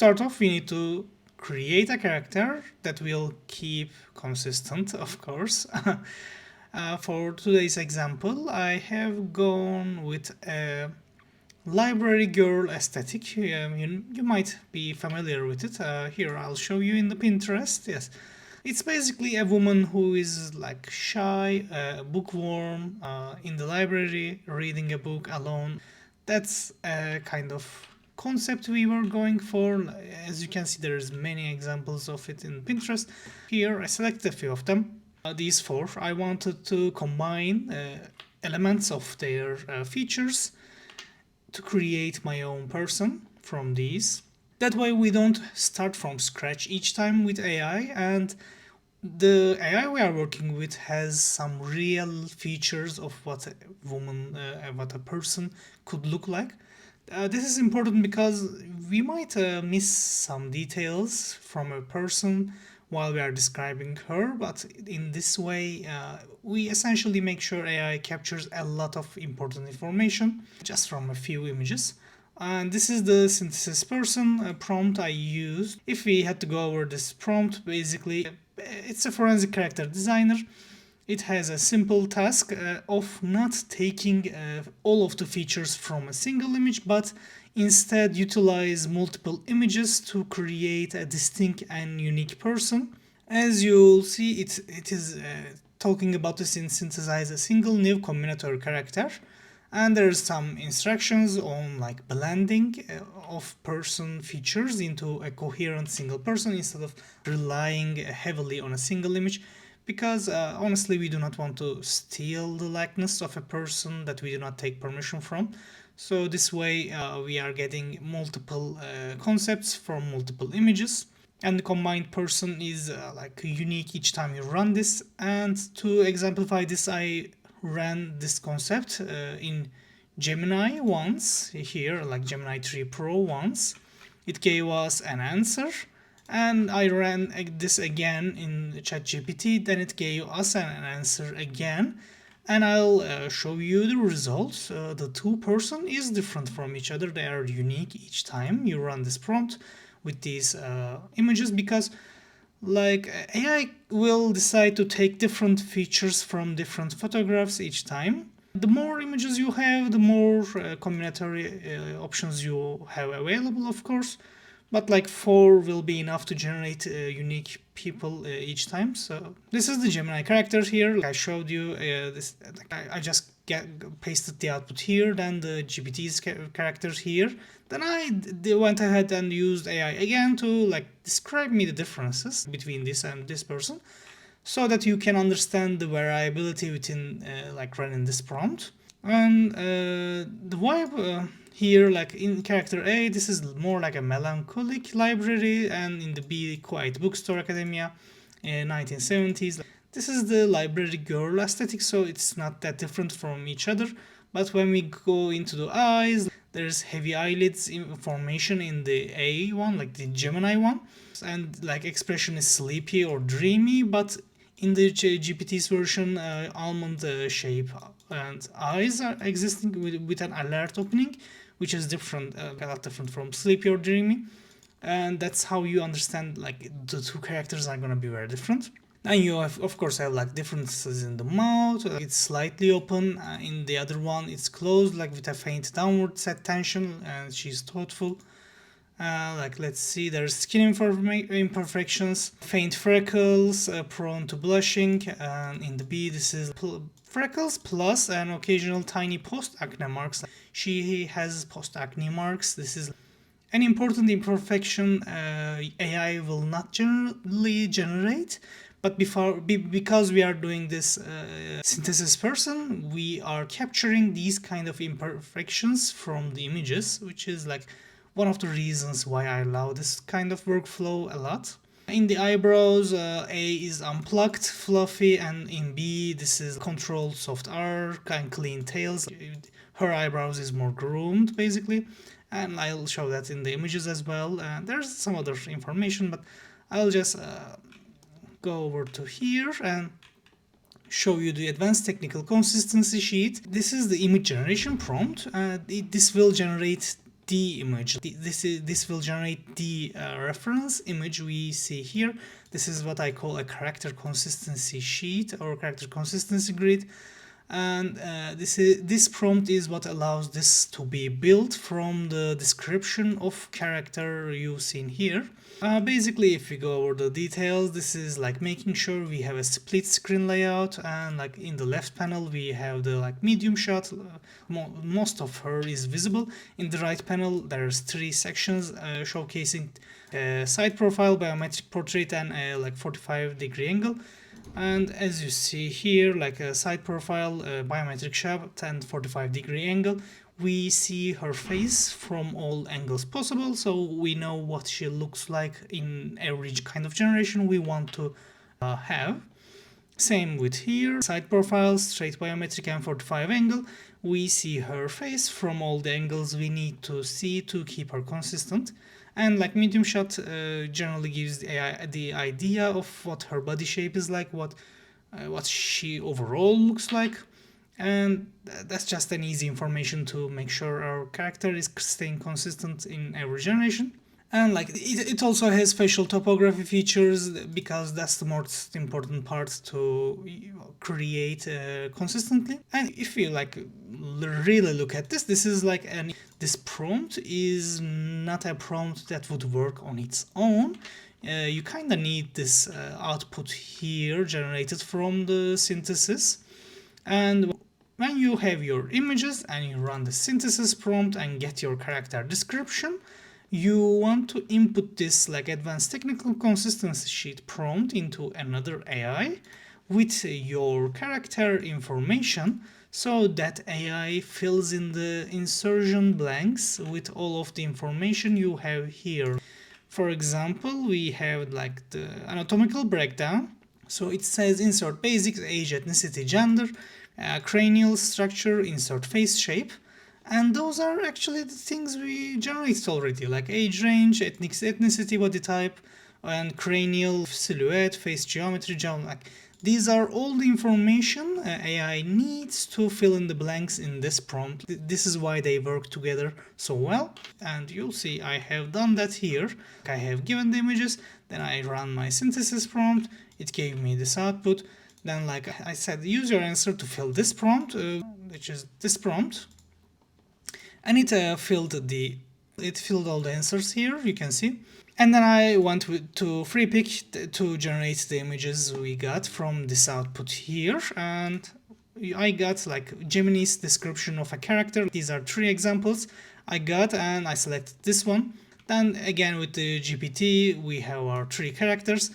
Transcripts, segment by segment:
start off, we need to create a character that will keep consistent, of course. For today's example, I have gone with a library girl aesthetic. You might be familiar with it. Here, I'll show you in the Pinterest. Yes, it's basically a woman who is like shy, bookworm, in the library, reading a book alone. That's a kind of concept we were going for. As you can see, there's many examples of it in Pinterest. Here, I selected a few of them. These four, I wanted to combine elements of their features to create my own person from these. That way we don't start from scratch each time with AI, and the AI we are working with has some real features of what a woman, what a person could look like. This is important because we might miss some details from a person while we are describing her, but in this way we essentially make sure AI captures a lot of important information just from a few images. And this is the synthesis person prompt I used. If we had to go over this prompt, basically it's a forensic character designer. It has a simple task of not taking all of the features from a single image, but instead utilize multiple images to create a distinct and unique person. As you'll see, it is talking about this in synthesize a single new combinatorial character. And there's some instructions on like blending of person features into a coherent single person instead of relying heavily on a single image, because honestly we do not want to steal the likeness of a person that we do not take permission from. So this way we are getting multiple concepts from multiple images, and the combined person is like unique each time you run this. And to exemplify this, I ran this concept in Gemini once, here like Gemini 3 Pro once. It gave us an answer, and I ran this again in ChatGPT, then it gave us an answer again, and I'll show you the results. The two person is different from each other. They are unique each time you run this prompt with these images, because like AI will decide to take different features from different photographs each time. The more images you have, the more combinatory options you have available, of course. But like 4 will be enough to generate unique people each time. So this is the Gemini character here. I showed you this. I just pasted the output here, then the GPT's characters here. Then I went ahead and used AI again to like describe me the differences between this and this person, so that you can understand the variability within like running this prompt. And the vibe here, like in character A, this is more like a melancholic library, and in the B, quiet bookstore academia, 1970s. This is the library girl aesthetic, so it's not that different from each other. But when we go into the eyes, there's heavy eyelids formation in the A one, like the Gemini one, and like expression is sleepy or dreamy. But in the GPT's version, almond shape and eyes are existing with an alert opening, which is different, a lot different from sleepy or dreamy. And that's how you understand like the two characters are gonna be very different. And you have, of course, have like differences in the mouth. It's slightly open. In the other one, it's closed, like with a faint downward set tension, and she's thoughtful. Like let's see, there's skin imperfections, faint freckles, prone to blushing, and in the B, this is freckles plus an occasional tiny post-acne marks. She has post-acne marks. This is an important imperfection AI will not generally generate, but because we are doing this synthesis person, we are capturing these kind of imperfections from the images, which is like one of the reasons why I allow this kind of workflow a lot. In the eyebrows, A is unplucked, fluffy, and in B, this is controlled soft arc and clean tails. Her eyebrows is more groomed, basically, and I'll show that in the images as well. There's some other information, but I'll just go over to here and show you the advanced technical consistency sheet. This is the image generation prompt. This will generate the image. This will generate the reference image we see here. This is what I call a character consistency sheet or character consistency grid. And this prompt is what allows this to be built from the description of character you've seen here. Basically, if we go over the details, this is like making sure we have a split screen layout, and like in the left panel we have the like medium shot. Most of her is visible. In the right panel there's 3 sections showcasing side profile, biometric portrait, and like 45-degree angle. And as you see here, like a side profile, biometric shot, and 45-degree angle, we see her face from all angles possible, so we know what she looks like in every kind of generation we want to have. Same with here, side profile, straight biometric, and 45 angle. We see her face from all the angles we need to see to keep her consistent. And like medium shot generally gives the idea of what her body shape is like, what she overall looks like. And that's just an easy information to make sure our character is staying consistent in every generation. And like it also has facial topography features, because that's the most important part to create consistently. And if you like really look at this is like this prompt is not a prompt that would work on its own. You kind of need this output here generated from the synthesis. And when you have your images and you run the synthesis prompt and get your character description, you want to input this like advanced technical consistency sheet prompt into another AI with your character information, so that AI fills in the insertion blanks with all of the information you have here. For example, we have like the anatomical breakdown. So it says insert basics, age, ethnicity, gender, cranial structure, insert face shape. And those are actually the things we generated already, like age range, ethnicity, body type, and cranial silhouette, face geometry, like these are all the information AI needs to fill in the blanks in this prompt. This is why they work together so well. And you'll see I have done that here. I have given the images, then I run my synthesis prompt, it gave me this output. Then like I said, use your answer to fill this prompt, which is this prompt. And it filled all the answers here, you can see. And then I went to Freepik to generate the images we got from this output here, and I got like Gemini's description of a character. These are 3 examples I got, and I selected this one. Then again with the GPT we have our 3 characters.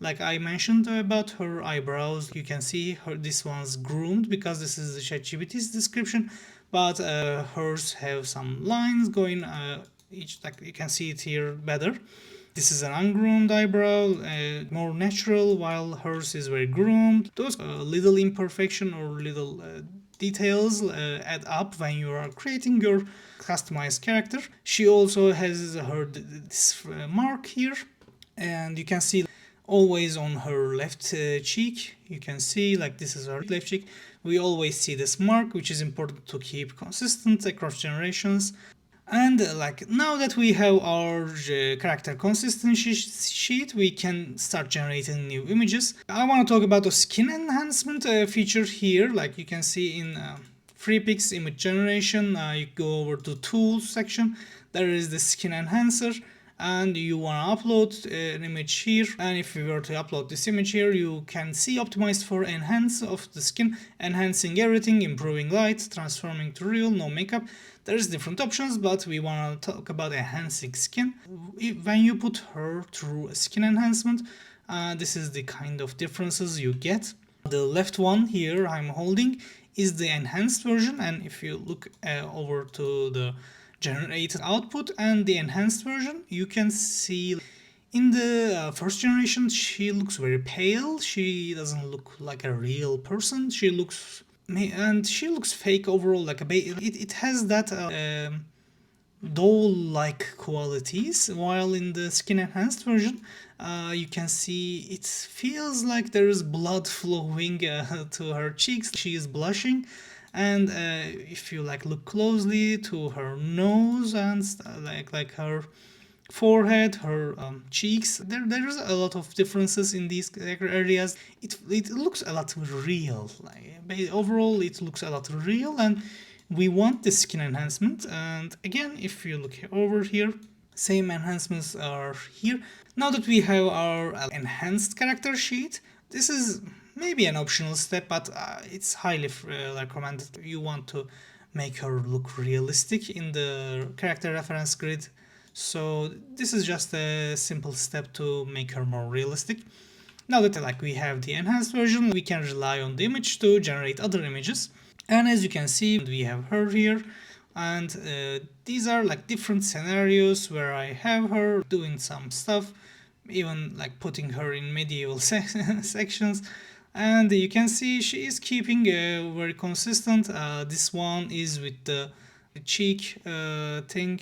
Like I mentioned about her eyebrows, you can see this one's groomed because this is the ChatGPT's description, but hers have some lines going each, like you can see it here better. This is an ungroomed eyebrow, more natural, while hers is very groomed. Those little imperfection or little details add up when you are creating your customized character. She also has this mark here, and you can see always on her left cheek, you can see like this is her left cheek. We always see this mark, which is important to keep consistent across generations. And like now that we have our character consistency sheet, we can start generating new images. I want to talk about the skin enhancement feature here. Like you can see in Freepik's image generation, you go over to tools section, there is the skin enhancer, and you want to upload an image here. And if we were to upload this image here, you can see optimized for enhance of the skin, enhancing everything, improving light, transforming to real, no makeup. There's different options, but we want to talk about enhancing skin. When you put her through a skin enhancement, this is the kind of differences you get. The left one here I'm holding is the enhanced version, and if you look over to the generated output and the enhanced version, you can see in the first generation she looks very pale. She doesn't look like a real person. She looks fake overall, like it has that doll-like qualities, while in the skin enhanced version you can see it feels like there is blood flowing to her cheeks. She is blushing, And if you like look closely to her nose and like her forehead, her cheeks, there's a lot of differences in these areas. It looks a lot real. Like, overall, it looks a lot real, and we want the skin enhancement. And again, if you look over here, same enhancements are here. Now that we have our enhanced character sheet, this is maybe an optional step, but it's highly recommended. You want to make her look realistic in the character reference grid. So this is just a simple step to make her more realistic. Now that like we have the enhanced version, we can rely on the image to generate other images. And as you can see, we have her here, and these are like different scenarios where I have her doing some stuff, even like putting her in medieval sections. And you can see she is keeping very consistent. This one is with the cheek thing.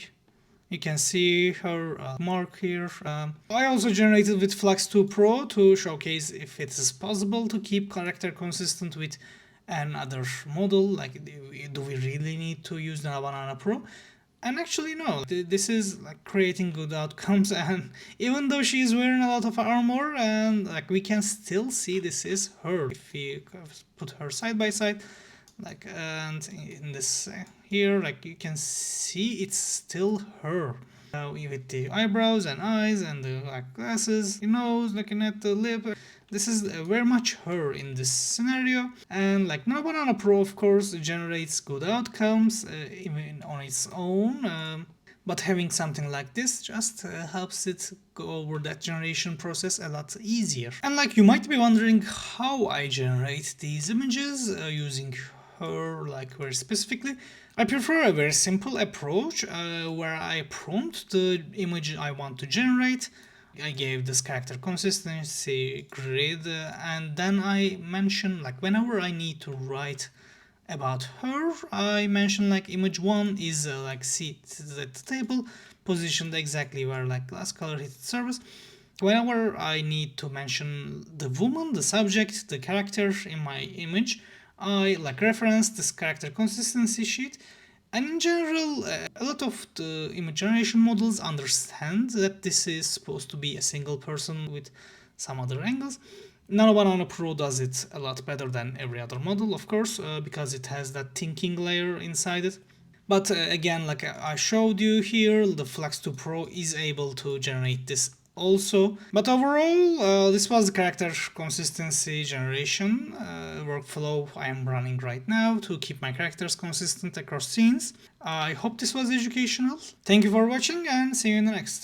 You can see her mark here. I also generated with Flux 2 Pro to showcase if it is possible to keep character consistent with another model. Like, do we really need to use the Nano Banana Pro? And actually, no. This is like creating good outcomes. And even though she is wearing a lot of armor, and like we can still see this is her. If we put her side by side, like, and in this here, like you can see it's still her. With the eyebrows and eyes and the like glasses, the nose, looking at the lip, this is very much her in this scenario. And like Nano Banana Pro, of course, generates good outcomes even on its own. But having something like this just helps it go over that generation process a lot easier. And like you might be wondering how I generate these images using her like very specifically. I prefer a very simple approach where I prompt the image I want to generate. I gave this character consistency grid and then I mention like whenever I need to write about her, I mention like image 1 is like seated at the table, positioned exactly where like glass color hit the surface. Whenever I need to mention the woman, the subject, the character in my image, I like reference this character consistency sheet. And in general, a lot of the image generation models understand that this is supposed to be a single person with some other angles. Nano Banana Pro does it a lot better than every other model, of course, because it has that thinking layer inside it. But again, like I showed you here, the Flux 2 Pro is able to generate this also. But overall, this was the character consistency generation workflow I am running right now to keep my characters consistent across scenes. I hope this was educational. Thank you for watching and see you in the next.